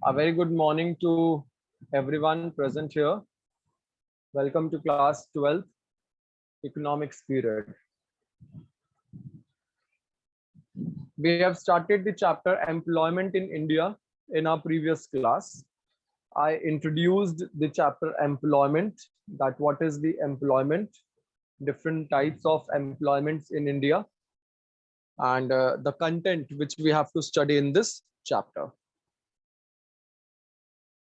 A very good morning to everyone present here. Welcome to class 12th, economics period. We have started the chapter employment in India in our previous class. I introduced the chapter employment, that what is the employment, different types of employments in India, and the content which we have to study in this chapter.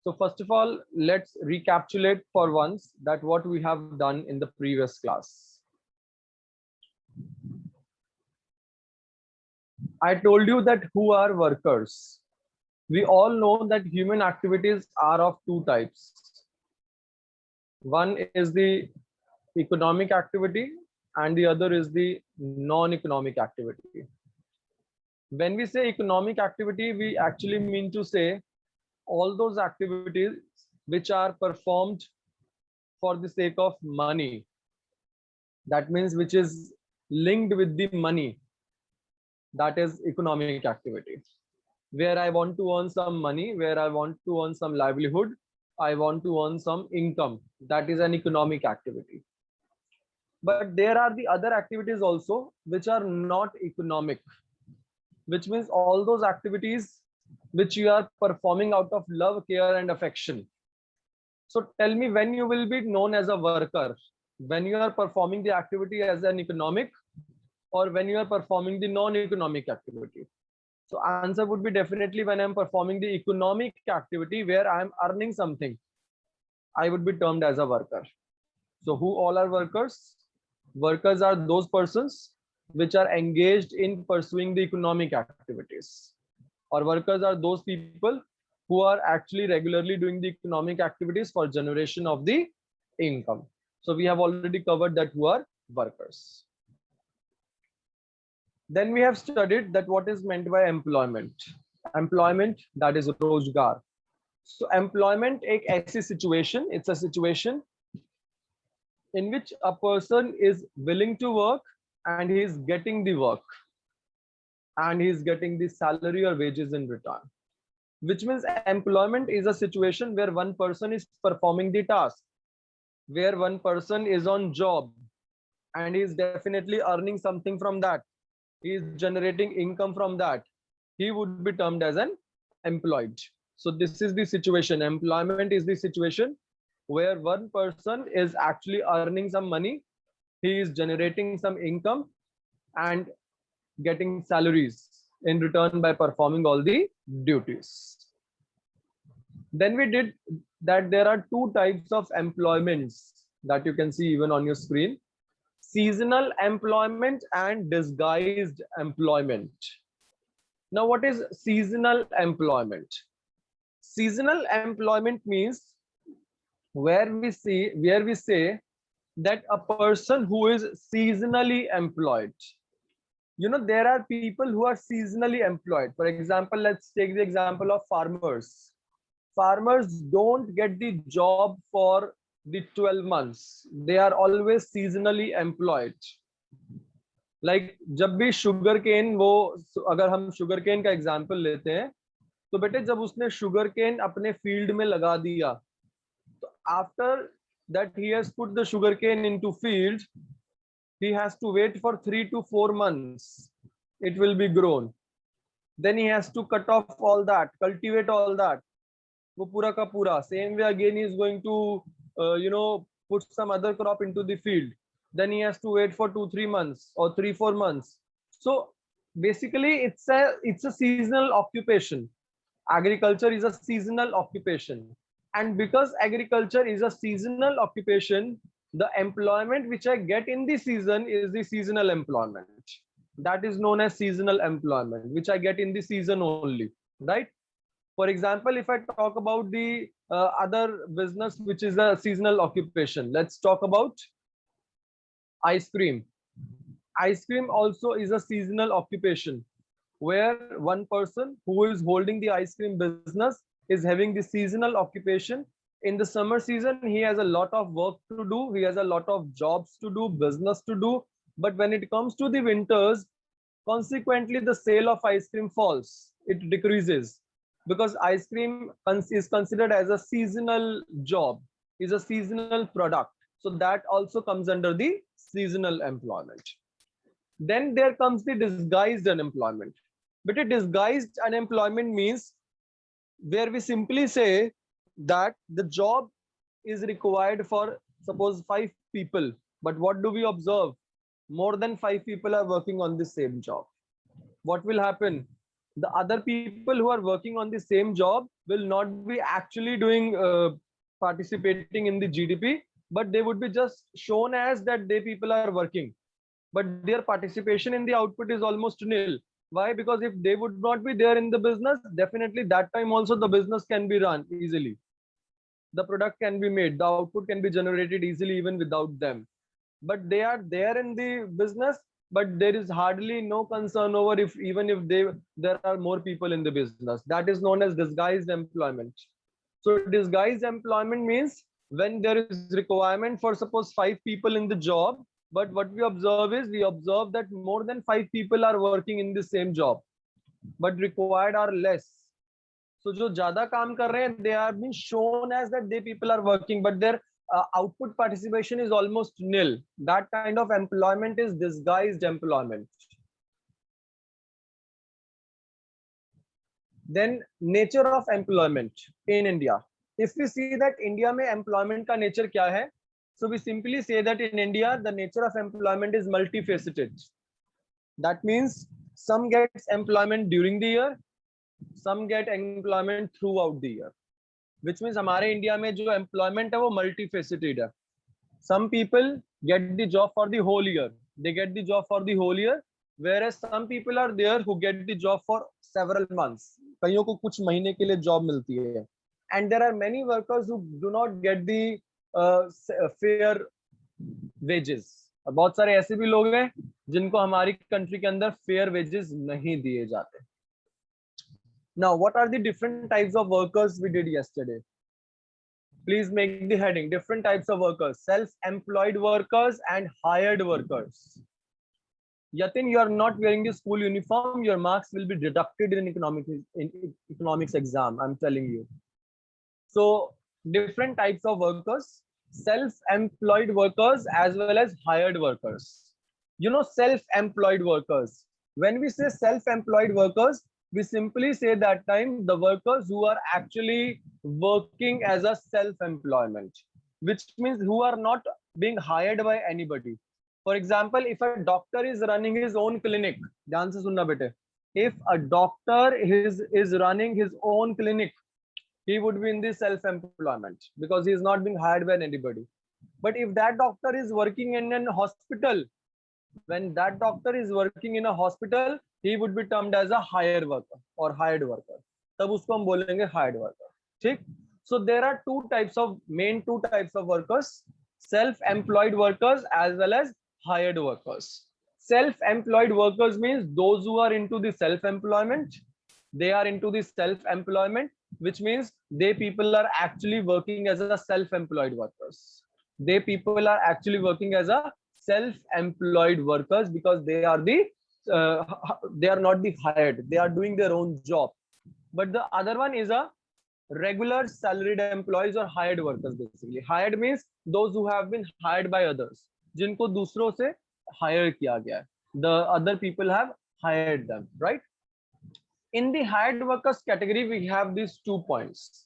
So first of all, let's recapitulate for once that what we have done in the previous class. I told you that who are workers. We all know that human activities are of two types. One is the economic activity and the other is the non-economic activity. When we say economic activity, we actually mean to say all those activities which are performed for the sake of money. That means which is linked with the money. That is economic activity. Where I want to earn some money, where I want to earn some livelihood, I want to earn some income. That is an economic activity. But there are the other activities also which are not economic, which means all those activities which you are performing out of love, care, and affection. So tell me, when you will be known as a worker, when you are performing the activity as an economic, or when you are performing the non-economic activity? So answer would be definitely when I'm performing the economic activity where I'm earning something, I would be termed as a worker. So who all are workers? Workers are those persons which are engaged in pursuing the economic activities, or workers are those people who are actually regularly doing the economic activities for generation of the income. So we have already covered that who are workers. Then we have studied that what is meant by employment. Employment, that is rozgar. So employment एक ऐसी situation, it's a situation in which a person is willing to work and he is getting the work and he is getting the salary or wages in return. Which means employment is a situation where one person is performing the task, where one person is on job and he is definitely earning something from that. He is generating income from that. He would be termed as an employed. So this is the situation. Employment is the situation where one person is actually earning some money, he is generating some income and getting salaries in return by performing all the duties. Then we did that there are two types of employments that you can see even on your screen: seasonal employment and disguised employment. Now, what is seasonal employment? Seasonal employment means where we say that a person who is seasonally employed. You know, there are people who are seasonally employed. For example, let's take the example of farmers. Farmers don't get the job for the 12 months. They are always seasonally employed. Like जब भी sugar cane, वो अगर हम sugar cane का example लेते हैं, तो बेटे जब उसने शुगर केन अपने फील्ड में लगा दिया, तो after that he has put the sugar cane into field, he has to wait for 3 to 4 months. It will be grown. Then he has to cut off all that, cultivate all that. वो पूरा का पूरा. Same way again he is going to put some other crop into the field. Then he has to wait for 2-3 months or 3-4 months. So basically it's a seasonal occupation. Agriculture is a seasonal occupation. And because agriculture is a seasonal occupation, the employment which I get in the season is the seasonal employment. That is known as seasonal employment, which I get in the season only, right? For example, if I talk about the other business, which is a seasonal occupation, let's talk about ice cream. Ice cream also is a seasonal occupation, where one person who is holding the ice cream business is having the seasonal occupation. In the summer season, he has a lot of work to do. He has a lot of jobs to do, business to do. But when it comes to the winters, consequently, the sale of ice cream falls. It decreases. because ice cream is considered as a seasonal job, is a seasonal product, so that also comes under the seasonal employment. Then there comes the disguised unemployment. But a disguised unemployment means where we simply say that the job is required for suppose 5 people, but what do we observe? More than 5 people are working on the same job. What will happen? The other people who are working on the same job will not be actually doing participating in the GDP, but they would be just shown as that they people are working, but their participation in the output is almost nil. Why? Because if they would not be there in the business, definitely that time also the business can be run easily. The product can be made, the output can be generated easily even without them. But they are there in the business, but there is hardly no concern over if even if there are more people in the business. That is known as disguised employment. So disguised employment means when there is requirement for suppose 5 people in the job, but what we observe is we observe that more than 5 people are working in the same job, but required are less. So जो ज्यादा काम कर रहे हैं, they are being shown as that they people are working, but their output participation is almost nil. That kind of employment is disguised employment. Then nature of employment in India. If we see that India में employment का nature क्या है, so we simply say that in India the nature of employment is multifaceted. That means some gets employment during the year, some get employment throughout the year, which means हमारे India में जो employment है वो multifaceted है. Some people get the job for the whole year, they get the job for the whole year, whereas some people are there who get the job for several months. कईयों को कुछ महीने के लिए job मिलती है. And there are many workers who do not get the fair wages. और बहुत सारे ऐसे भी लोग हैं जिनको हमारी कंट्री के अंदर fair wages नहीं दिए जाते. Now, what are the different types of workers we did yesterday? Please make the heading, different types of workers: self-employed workers and hired workers. Yatin, you are not wearing the school uniform, your marks will be deducted in economics exam, I'm telling you. So different types of workers: self-employed workers as well as hired workers. You know, self-employed workers. When we say self-employed workers, we simply say that time the workers who are actually working as a self-employment, which means who are not being hired by anybody. For example, if a doctor is running his own clinic, ध्यान से सुनना बेटे, if a doctor is running his own clinic, he would be in the self-employment because he is not being hired by anybody. But if that doctor is working in an hospital, when that doctor is working in a hospital, he would be termed as a hired worker or hired worker. तब उसको हम बोलेंगे hired worker. ठीक? So there are main two types of workers: self-employed workers as well as hired workers. Self-employed workers means those who are into the self-employment. They are into the self-employment, which means they people are actually working as a self-employed workers. They people are actually working as a self-employed workers because they are not the hired. They are doing their own job. But the other one is a regular salaried employees or hired workers. Basically, hired means those who have been hired by others. जिनको दूसरों से hire किया गया है. The other people have hired them, right? In the hired workers category, we have these 2 points: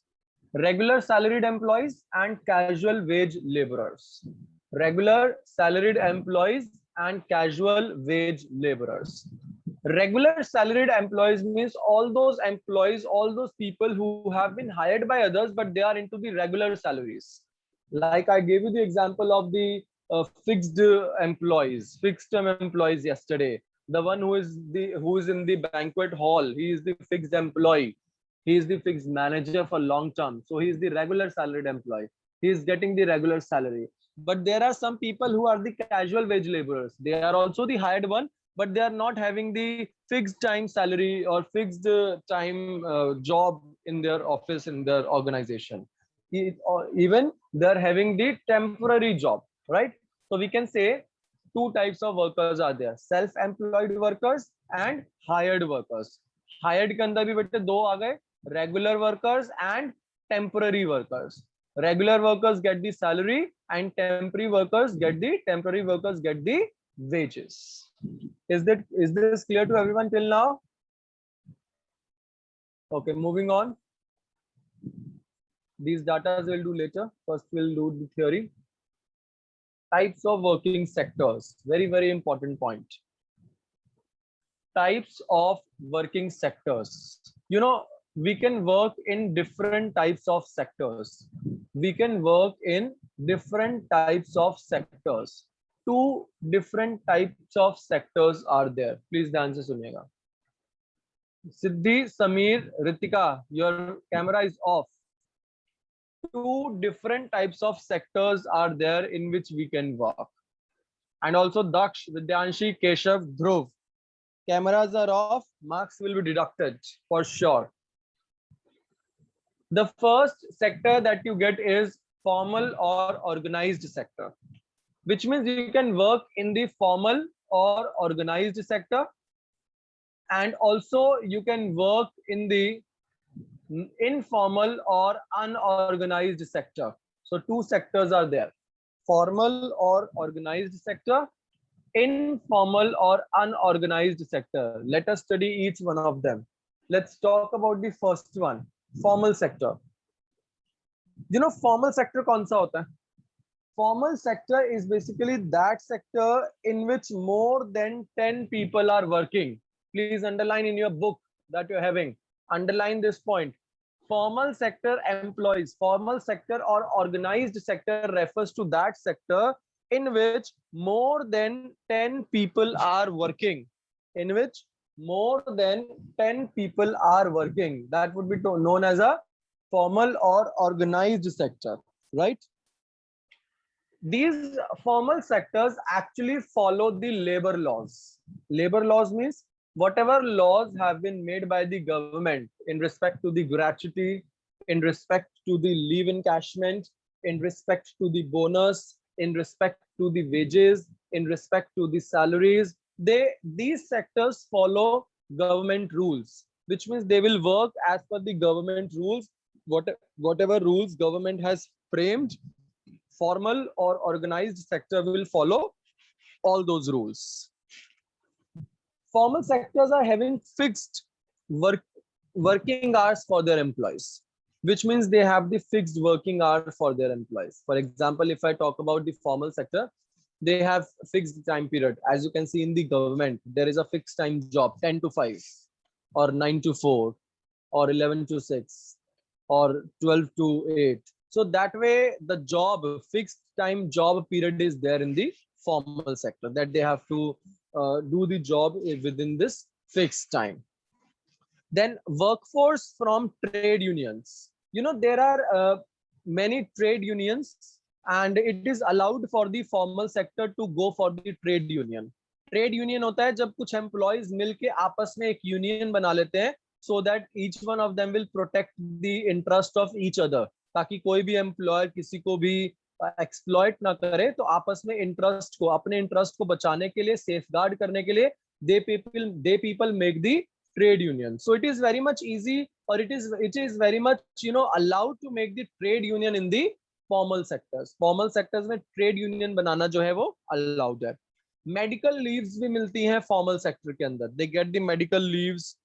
regular salaried employees and casual wage laborers. Regular salaried employees and casual wage laborers. Regular salaried employees means all those employees, all those people who have been hired by others, but they are into the regular salaries. Like I gave you the example of the fixed employees, fixed term employees yesterday. The one who is in the banquet hall, he is the fixed employee. He is the fixed manager for long term. So he is the regular salaried employee. He is getting the regular salary. But there are some people who are the casual wage laborers. They are also the hired one, but they are not having the fixed time salary or fixed time job in their office, in their organization. Even they are having the temporary job, right? So we can say 2 types of workers are there: self-employed workers and hired workers. Hired के अंदर भी बेटे 2 आ गए, regular workers and temporary workers. Regular workers get the salary and temporary workers get the wages. Is this clear to everyone till now? Okay, moving on. These data we'll do later. First, we'll do the theory. Types of working sectors. Very, very important point. Types of working sectors. You know, we can work in different types of sectors. We can work in different types of sectors. Two different types of sectors are there. Please ध्यान से सुनिएगा. Siddhi, Sameer, Ritika, your camera is off. Two different types of sectors are there in which we can work. And also Daksh, Vidyanshi, Keshav, Dhruv. Cameras are off, marks will be deducted for sure. The first sector that you get is formal or organized sector, which means you can work in the formal or organized sector, and also you can work in the informal or unorganized sector. So two sectors are there: formal or organized sector, informal or unorganized sector. Let us study each one of them. Let's talk about the first one, formal sector. You know formal sector kaun sa hota hai? Formal sector is basically that sector in which more than 10 people are working. Please underline in your book that you're having. Underline this point. Formal sector employees, formal sector or organized sector refers to that sector in which more than 10 people are working. In which more than 10 people are working. That would be known as a formal or organized sector, right? These formal sectors actually follow the labor laws. Labor laws means whatever laws have been made by the government in respect to the gratuity, in respect to the leave encashment, in respect to the bonus, in respect to the wages, in respect to the salaries, these sectors follow government rules, which means they will work as per the government rules. Whatever rules government has framed, formal or organized sector will follow all those rules. Formal sectors are having fixed working hours for their employees, which means they have the fixed working hour for their employees. For example, if I talk about the formal sector, they have fixed time period. As you can see in the government, there is a fixed time job, 10 to 5 or 9 to 4 or 11 to 6 or 12 to 8. So that way the job, fixed time job period is there in the formal sector, that they have to do the job within this fixed time. Then workforce from trade unions. You know, there are many trade unions and it is allowed for the formal sector to go for the trade union. Trade union होता है जब कुछ employees मिलके आपस में एक union बना लेते हैं, so that each one of them will protect the interest of each other, ताकि कोई भी employer किसी को भी exploit ना करे, तो आपस में interest को, अपने interest को बचाने के लिए, safeguard करने के लिए they people make the trade union. So it is very much easy, or it is very much, you know, allowed to make the trade union in the formal sectors. Formal sectors में trade union बनाना जो है वो allowed है. Medical leaves भी मिलती हैं formal sector के अंदर. They get the medical leaves.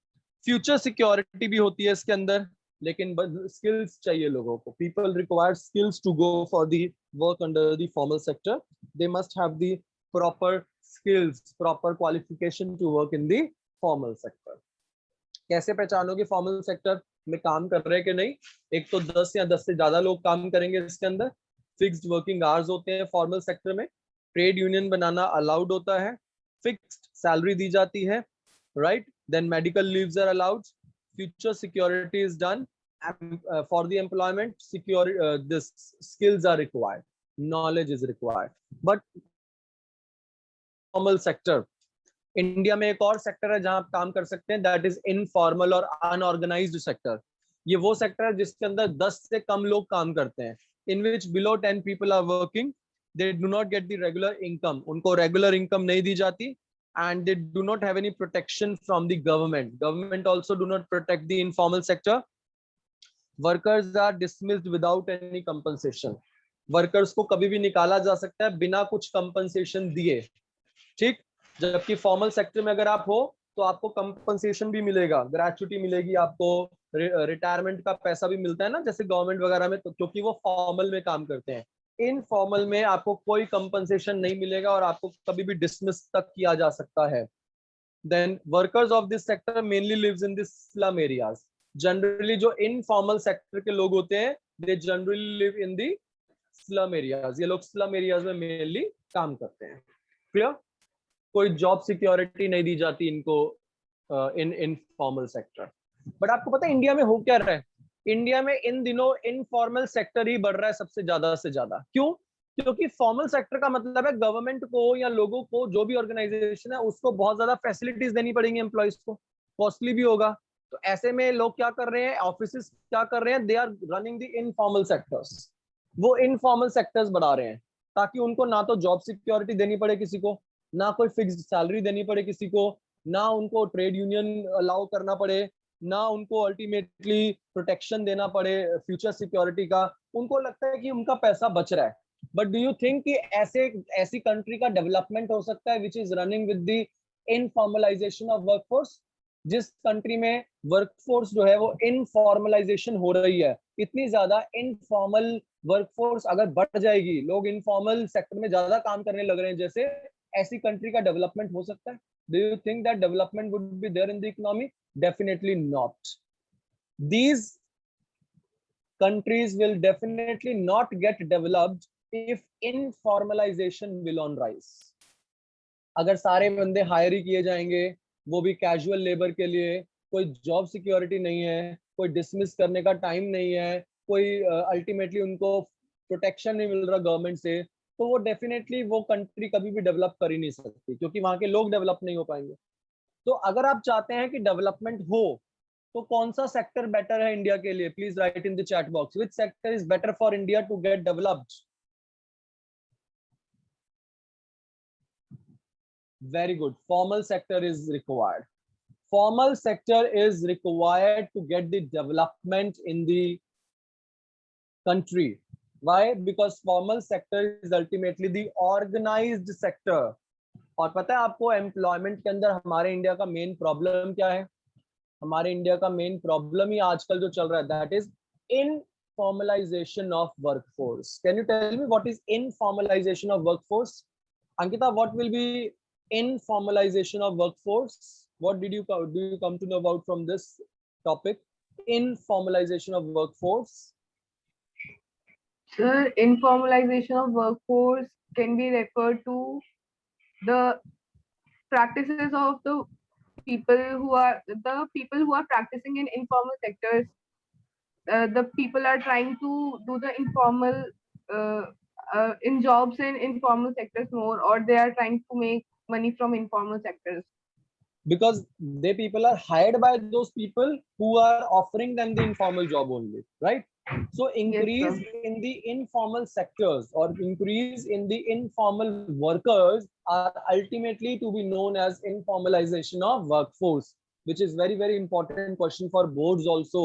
Future security भी होती है इसके अंदर, लेकिन skills चाहिए लोगों को. People require skills to go for the work under the formal sector. They must have the proper skills, proper qualification to work in the formal sector. कैसे पहचानोगे फॉर्मल सेक्टर में काम कर रहे हैं कि नहीं? एक तो 10 या 10 से ज्यादा लोग काम करेंगे इसके अंदर, फिक्स्ड वर्किंग आवर्स होते हैं फॉर्मल सेक्टर में, ट्रेड यूनियन बनाना अलाउड होता है, फिक्स्ड सैलरी दी जाती है, right? Then medical leaves are allowed, future security is done, for the employment secure this skills are required, knowledge is required. But formal sector, India में एक और सेक्टर है जहां आप काम कर सकते हैं, दैट इज इनफॉर्मल और अनऑर्गेनाइज्ड सेक्टर. ये वो सेक्टर है जिसके अंदर 10 से कम लोग काम करते हैं, in which below 10 people are working, they do not get the regular income, उनको रेगुलर इनकम नहीं दी जाती, and they do not have any protection from the government. Government also do not protect the informal sector. Workers are dismissed without any compensation, workers को कभी भी निकाला जा सकता है बिना कुछ कंपनसेशन दिए, ठीक। जबकि फॉर्मल सेक्टर में अगर आप हो तो आपको कंपनसेशन भी मिलेगा, ग्रेचुटी मिलेगी आपको, रिटायरमेंट का पैसा भी मिलता है ना जैसे गवर्नमेंट वगैरह में, तो क्योंकि वो फॉर्मल में काम करते हैं। इनफॉर्मल में आपको कोई कंपनसेशन नहीं मिलेगा और आपको कभी भी डिसमिस तक किया जा सकता है। Then workers of this sector mainly lives in this slum areas, generally जो इनफॉर्मल सेक्टर के लोग होते हैं they generally live in the slum areas, ये लोग स्लम एरियाज में मेनली काम करते हैं। क्लियर? कोई जॉब सिक्योरिटी नहीं दी जाती इनको इन इनफॉर्मल सेक्टर। बट आपको पता है इंडिया में हो क्या रहा है? इंडिया में इन दिनों इनफॉर्मल सेक्टर ही बढ़ रहा है सबसे ज्यादा से ज्यादा। क्यों? क्योंकि फॉर्मल सेक्टर का मतलब है गवर्नमेंट को या लोगों को, जो भी ऑर्गेनाइजेशन है उसको बहुत ज्यादा फैसिलिटीज देनी पड़ेंगी एम्प्लॉयज को, कॉस्टली भी होगा। तो ऐसे में लोग क्या कर रहे हैं, ऑफिस क्या कर रहे हैं, they are running the informal sectors, वो इनफॉर्मल सेक्टर्स बढ़ा रहे हैं ताकि उनको ना तो जॉब सिक्योरिटी देनी पड़े किसी को, ना कोई फिक्स्ड सैलरी देनी पड़े किसी को, ना उनको ट्रेड यूनियन अलाउ करना पड़े, ना उनको अल्टीमेटली प्रोटेक्शन देना पड़े फ्यूचर सिक्योरिटी का। उनको लगता है कि उनका पैसा बच रहा है। बट डू यू थिंक कि ऐसी कंट्री का डेवलपमेंट हो सकता है which is running with the informalisation of workforce? जिस कंट्री में वर्कफोर्स जो है वो इनफॉर्मलाइजेशन हो रही है, इतनी ज्यादा इनफॉर्मल वर्कफोर्स अगर बढ़ जाएगी, लोग इनफॉर्मल सेक्टर में ज्यादा काम करने लग रहे हैं जैसे, ऐसी कंट्री का डेवलपमेंट हो सकता है? Do you think that development would be there in the economy? Definitely not. These countries will definitely not get developed if informalization will on rise. अगर सारे बंदे हायर ही किए जाएंगे, वो भी कैजुअल लेबर के लिए, कोई जॉब सिक्योरिटी नहीं है, कोई डिसमिस करने का टाइम नहीं है, कोई अल्टीमेटली उनको प्रोटेक्शन नहीं मिल रहा गवर्नमेंट से, तो वो डेफिनेटली वो कंट्री कभी भी डेवलप कर ही नहीं सकती, क्योंकि वहां के लोग डेवलप नहीं हो पाएंगे। तो अगर आप चाहते हैं कि डेवलपमेंट हो तो कौन सा सेक्टर बेटर है इंडिया के लिए? Please write in the chat box, which sector is better for India to get developed? Very good, formal sector is required. Formal sector is required to get the development in the country. Why? Because formal sector is ultimately the organized sector. और पता है आपको employment के अंदर हमारे India का main problem क्या है? हमारे इंडिया का मेन प्रॉब्लम ही आजकल जो चल रहा है, that is informalization of workforce. Can you tell me what is informalization of workforce? Ankita, what will be informalization of workforce? What do you come to know about from this topic, informalization of workforce? Sir, informalization of workforce can be referred to the practices of the people who are practicing in informal sectors. The people are trying to do the informal in jobs in informal sectors more, or they are trying to make money from informal sectors. Because they people are hired by those people who are offering them the informal job only, right? So increase in the informal sectors or increase in the informal workers are ultimately to be known as informalization of workforce, which is very, very important question for boards also,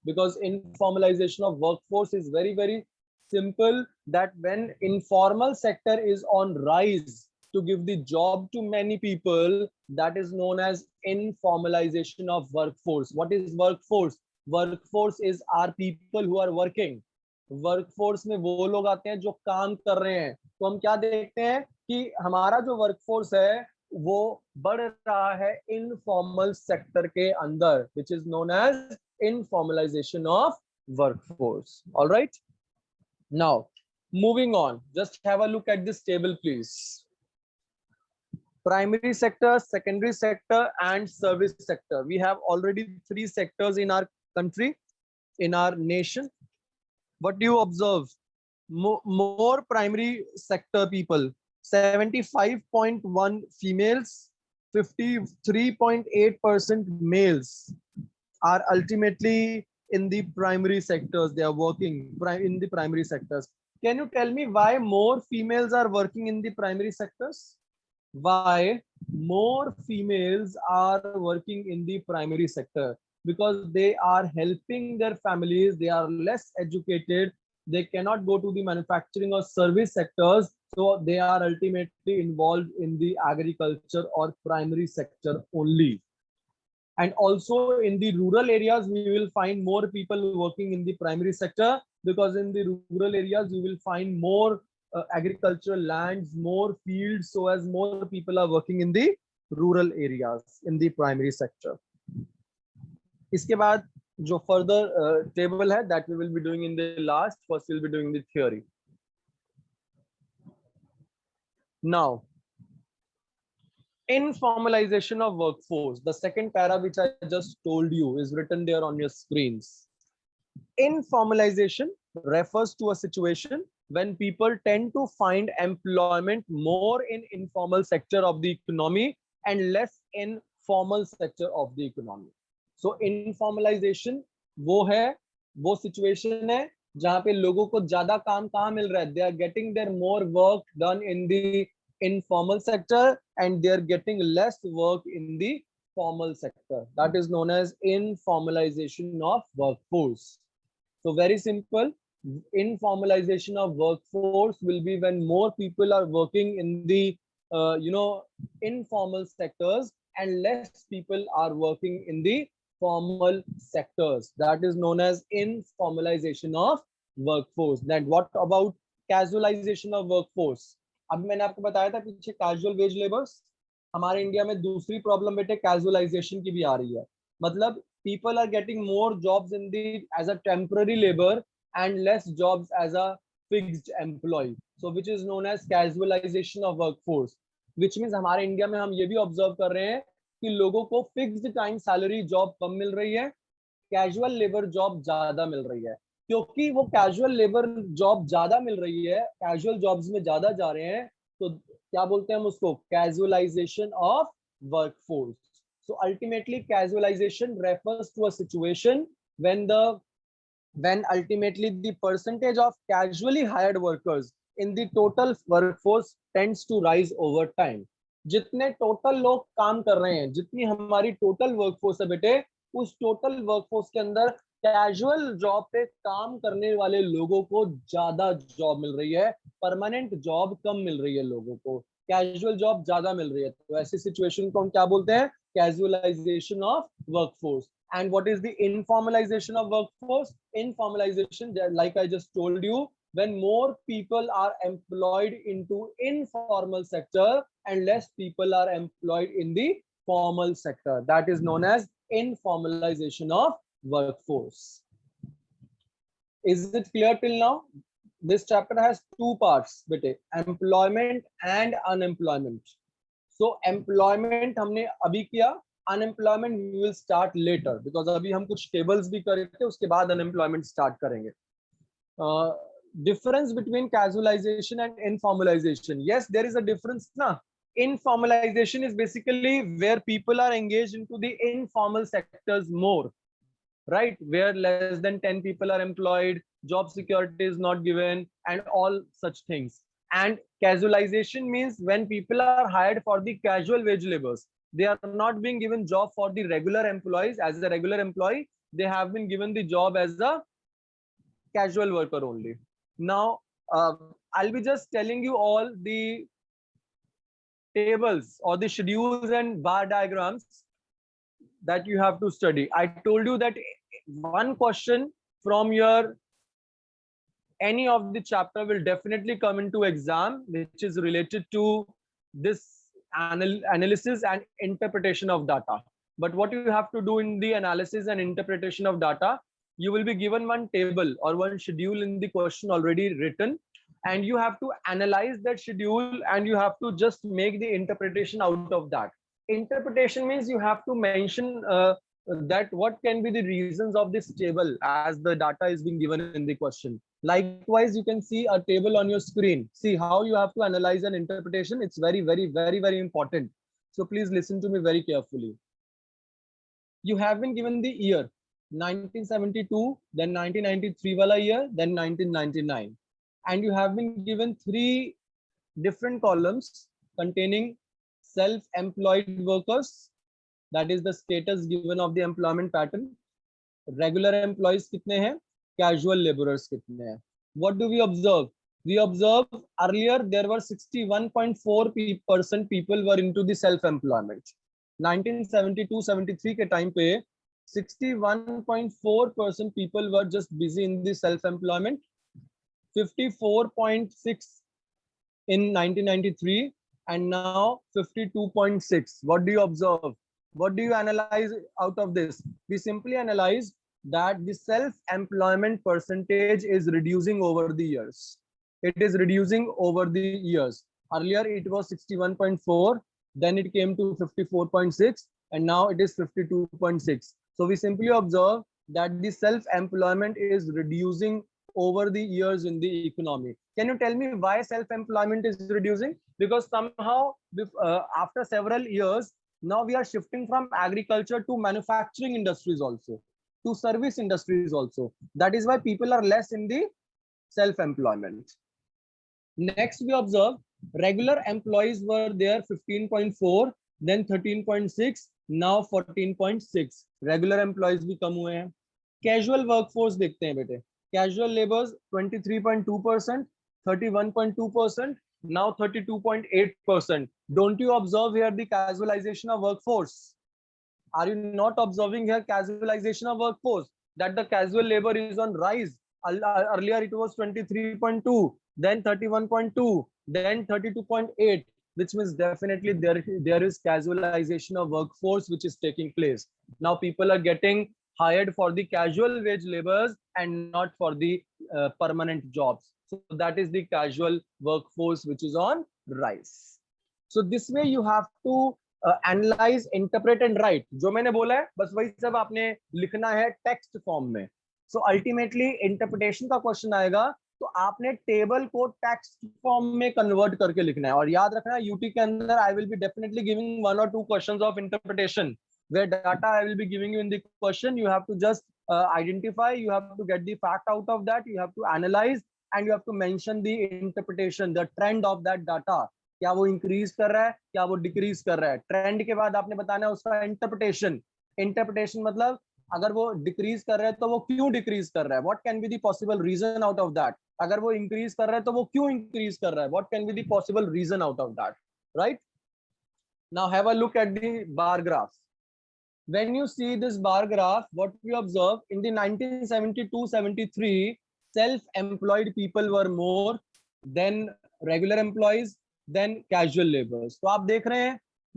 because informalization of workforce is very, very simple, that when informal sector is on rise to give the job to many people, that is known as informalization of workforce. What is workforce? Workforce is our people who are working. Workforce में वो लोग आते हैं जो काम कर रहे हैं। तो हम क्या देखते हैं कि हमारा जो वर्कफोर्स है वो बढ़ रहा है इनफॉर्मल सेक्टर के अंदर, which is known as informalization of workforce. All right, now moving on, just have a look at this table please. Primary sector, secondary sector, and service sector. We have already 3 sectors in our country, in our nation. What do you observe? More primary sector people, 75.1 females, 53.8% males are ultimately in the primary sectors. They are working in the primary sectors. Can you tell me why more females are working in the primary sectors? Why more females are working in the primary sector? because they are helping their families. They are less educated. They cannot go to the manufacturing or service sectors. So they are ultimately involved in the agriculture or primary sector only. And also in the rural areas, we will find more people working in the primary sector, because in the rural areas, you will find more agricultural lands, more fields, so as more people are working in the rural areas in the primary sector. इसके बाद जो further table है, that we will be doing in the last. First we'll be doing the theory. Now, informalization of workforce, the second para which I just told you is written there on your screens. Informalization refers to a situation when people tend to find employment more in informal sector of the economy and less in formal sector of the economy. So informalization वो situation है जहाँ पे लोगों को ज्यादा काम कहाँ मिल रहा है. They are getting their more work done in the informal sector and they are getting less work in the formal sector. That is known as informalization of workforce. So very simple, informalization of workforce will be when more people are working in the informal sectors and less people are working in the formal sectors. That is known as informalization of workforce. Then what about casualization of workforce? अभी मैंने आपको बताया था पीछे casual veg labours. हमारे India में दूसरी problem बेटे कैजुअलाइजेशन की भी आ रही है. मतलब people are getting more jobs in the as a temporary labor and less jobs as a fixed employee. So which is known as casualization of workforce. Which means हमारे India में हम ये भी ऑब्जर्व कर रहे हैं कि लोगों को फिक्स्ड टाइम सैलरी जॉब कम मिल रही है, कैजुअल लेबर जॉब ज्यादा मिल रही है. क्योंकि वो कैजुअल लेबर जॉब ज्यादा मिल रही है, कैजुअल जॉब्स में ज्यादा जा रहे हैं, तो क्या बोलते हैं हम उसको? Casualisation of workforce. So ultimately casualization refers to a situation when ultimately the percentage of casually hired workers in the total workforce tends to rise over time. जितने टोटल लोग काम कर रहे हैं, जितनी हमारी टोटल वर्कफोर्स है बेटे, उस टोटल वर्कफोर्स के अंदर कैजुअल जॉब पे काम करने वाले लोगों को ज्यादा जॉब मिल रही है, परमानेंट जॉब कम मिल रही है लोगों को, कैजुअल जॉब ज्यादा मिल रही है. तो ऐसी सिचुएशन को हम क्या बोलते हैं? Casualization of workforce. And what is the informalization of workforce? Informalization, like I just told you, when more people are employed into informal sector and less people are employed in the formal sector. That is known as informalization of workforce. Is it clear till now? This chapter has two parts, bete, employment and unemployment. So employment हमने अभी किया, unemployment we will start later because अभी हम कुछ tables भी करेंगे, उसके बाद unemployment start करेंगे. Difference between casualization and informalization. Yes, there is a difference ना. Informalization is basically where people are engaged into the informal sectors more, right? Where less than 10 people are employed, job security is not given, and all such things. And casualization means when people are hired for the casual wage labors, they are not being given job for the regular employees. As a regular employee, they have been given the job as a casual worker only. Now, I'll be just telling you all the tables or the schedules and bar diagrams that you have to study. I told you that one question from your any of the chapter will definitely come into exam, which is related to this analysis and interpretation of data. But what you have to do in the analysis and interpretation of data, you will be given one table or one schedule in the question already written, and you have to analyze that schedule and you have to just make the interpretation out of that. Interpretation means you have to mention that what can be the reasons of this table as the data is being given in the question. Likewise, you can see a table on your screen. See how you have to analyze an interpretation. It's very, very, very, very important. So please listen to me very carefully. You have been given the year 1972, then 1993 wala year, then 1999. And you have been given 3 different columns containing self-employed workers, That is the status given of the employment pattern. Regular employees कितने हैं, casual laborers कितने हैं. What do we observe? We observe earlier there were 61.4% people were into the self-employment. 1972-73 के time पे 61.4% people were just busy in the self-employment. 54.6 in 1993 and now 52.6. What do you observe? What do you analyze out of this? We simply analyze that the self-employment percentage is reducing over the years. It is reducing over the years. Earlier it was 61.4, then it came to 54.6, and now it is 52.6. So we simply observe that the self-employment is reducing over the years in the economy. Can you tell me why self-employment is reducing? Because somehow after several years, now we are shifting from agriculture to manufacturing industries also, to service industries also. That is why people are less in the self-employment. Next, we observe regular employees were there 15.4, then 13.6, now 14.6. Regular employees भी कम हुए हैं. Casual workforce देखते हैं बेटे. Casual laborers 23.2%, 31.2%, now 32.8%. Don't you observe here the casualization of workforce? Are you not observing here casualization of workforce? That the casual labor is on rise. Earlier it was 23.2, then 31.2, then 32.8, which means definitely there is casualization of workforce which is taking place. Now people are getting hired for the casual wage laborers and not for the permanent jobs. So that is the casual workforce which is on rise. So this way you have to analyze, interpret and write. जो मैंने बोला है बस वही सब आपने लिखना है टेक्स्ट फॉर्म में. So ultimately इंटरप्रिटेशन का क्वेश्चन आएगा तो आपने टेबल को टेक्स्ट फॉर्म में कन्वर्ट करके लिखना है. और याद रखना यूटी के अंदर I will be definitely giving 1 or 2 questions of interpretation where data I will be giving you in the question. You have to just identify, you have to get the fact out of that, you have to analyze and you have to mention the interpretation, the trend of that data. क्या वो increase कर रहा है, क्या वो decrease कर रहा है. ट्रेंड के बाद आपने बताना है उसका इंटरप्रिटेशन. इंटरप्रिटेशन मतलब अगर वो डिक्रीज कर रहा है तो वो क्यों डिक्रीज कर रहा है, what can be the possible reason out of that. अगर वो इंक्रीज कर रहा है तो वो क्यों इंक्रीज कर रहा है, what can be the possible reason out of that. Right. Now have a look at the bar graph. When you see this bar graph, what we observe in the 1972-73, self-employed people were more than regular employees, then casual laborers. तो आप देख रहे हैं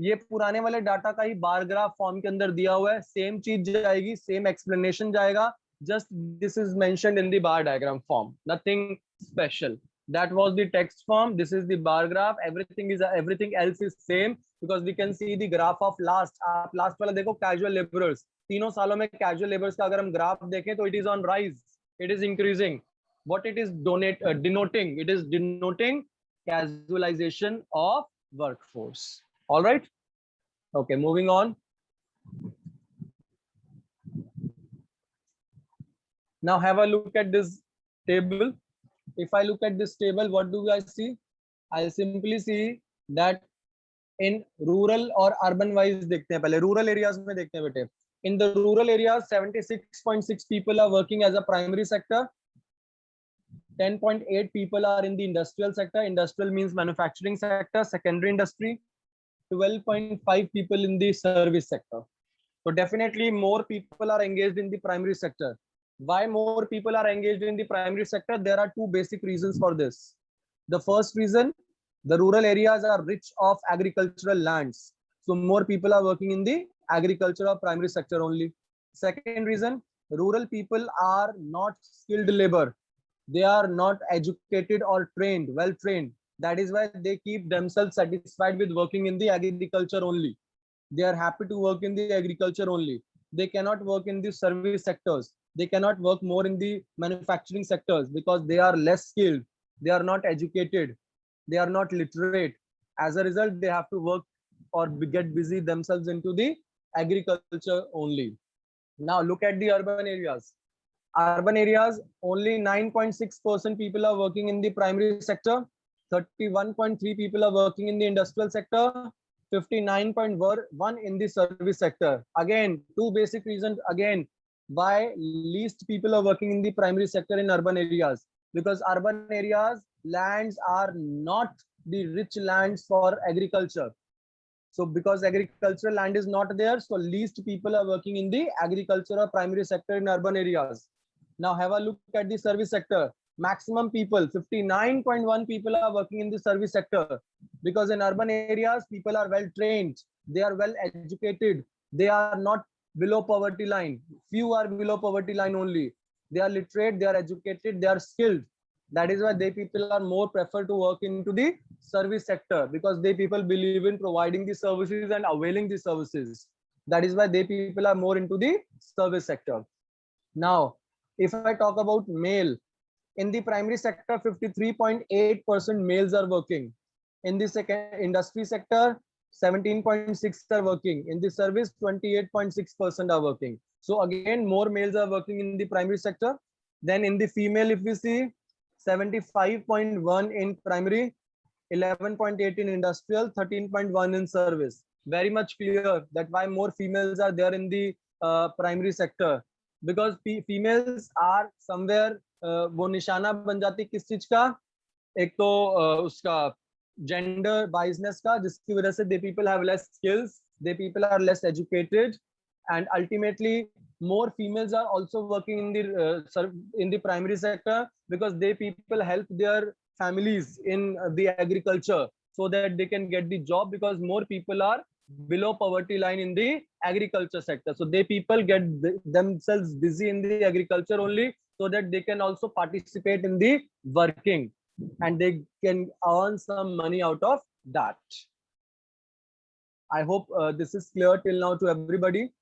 ये पुराने वाले data का ही bar graph form के अंदर दिया हुआ है. सेम चीज जाएगी, सेम एक्सप्लेनेशन जाएगा. Just this is mentioned in the bar diagram form. Nothing special. That was the text form. This is the bar graph. Everything else is same. Because we can see the graph of last. आप last वाला देखो casual laborers. तीनों सालों में casual laborers का अगर हम graph देखें तो it is on rise. It is increasing. What it is denoting? It is denoting casualization of workforce. All right. Okay, moving on. Now have a look at this table. If I look at this table, what do I see? I simply see that in rural और urban wise देखते हैं. पहले rural areas में देखते हैं बेटे. In the rural areas 76.6 people are working as a primary sector. 10.8 people are in the industrial sector. Industrial means manufacturing sector, secondary industry. 12.5 people in the service sector. So definitely more people are engaged in the primary sector. Why more people are engaged in the primary sector? There are two basic reasons for this. The first reason, the rural areas are rich of agricultural lands. So more people are working in the agriculture or primary sector only. Second reason, rural people are not skilled labor. They are not educated or trained, well trained. That is why they keep themselves satisfied with working in the agriculture only. They are happy to work in the agriculture only. They cannot work in the service sectors. They cannot work more in the manufacturing sectors because they are less skilled. They are not educated. They are not literate. As a result, they have to work or get busy themselves into the agriculture only. Now look at the urban areas. Urban areas, only 9.6% people are working in the primary sector. 31.3 people are working in the industrial sector. 59.1 in the service sector. Again, two basic reasons again why least people are working in the primary sector in urban areas, because urban areas lands are not the rich lands for agriculture. So because agricultural land is not there, so least people are working in the agriculture or primary sector in urban areas. Now have a look at the service sector. Maximum people, 59.1 people are working in the service sector, because in urban areas people are well trained, they are well educated, they are not below poverty line. Few are below poverty line only. They are literate, they are educated, they are skilled. That is why they people are more prefer to work into the service sector, because they people believe in providing the services and availing the services. That is why they people are more into the service sector. Now, if I talk about male, in the primary sector, 53.8% males are working. In the second industry sector, 17.6 are working. In the service, 28.6% are working. So again, more males are working in the primary sector. Then in the female, if we see, 75.1 in primary, 11.8 in industrial, 13.1 in service. Very much clear that why more females are there in the primary sector, because females are somewhere वो निशाना बन जाती किस चीज का, एक तो उसका जेंडर बाइजनेस का, जिसकी वजह से they people have less skills, they people are less educated, and ultimately more females are also working in the primary sector, because they people help their families in the agriculture so that they can get the job, because more people are below poverty line in the agriculture sector. So they people get themselves busy in the agriculture only, so that they can also participate in the working and they can earn some money out of that. I hope this is clear till now to everybody.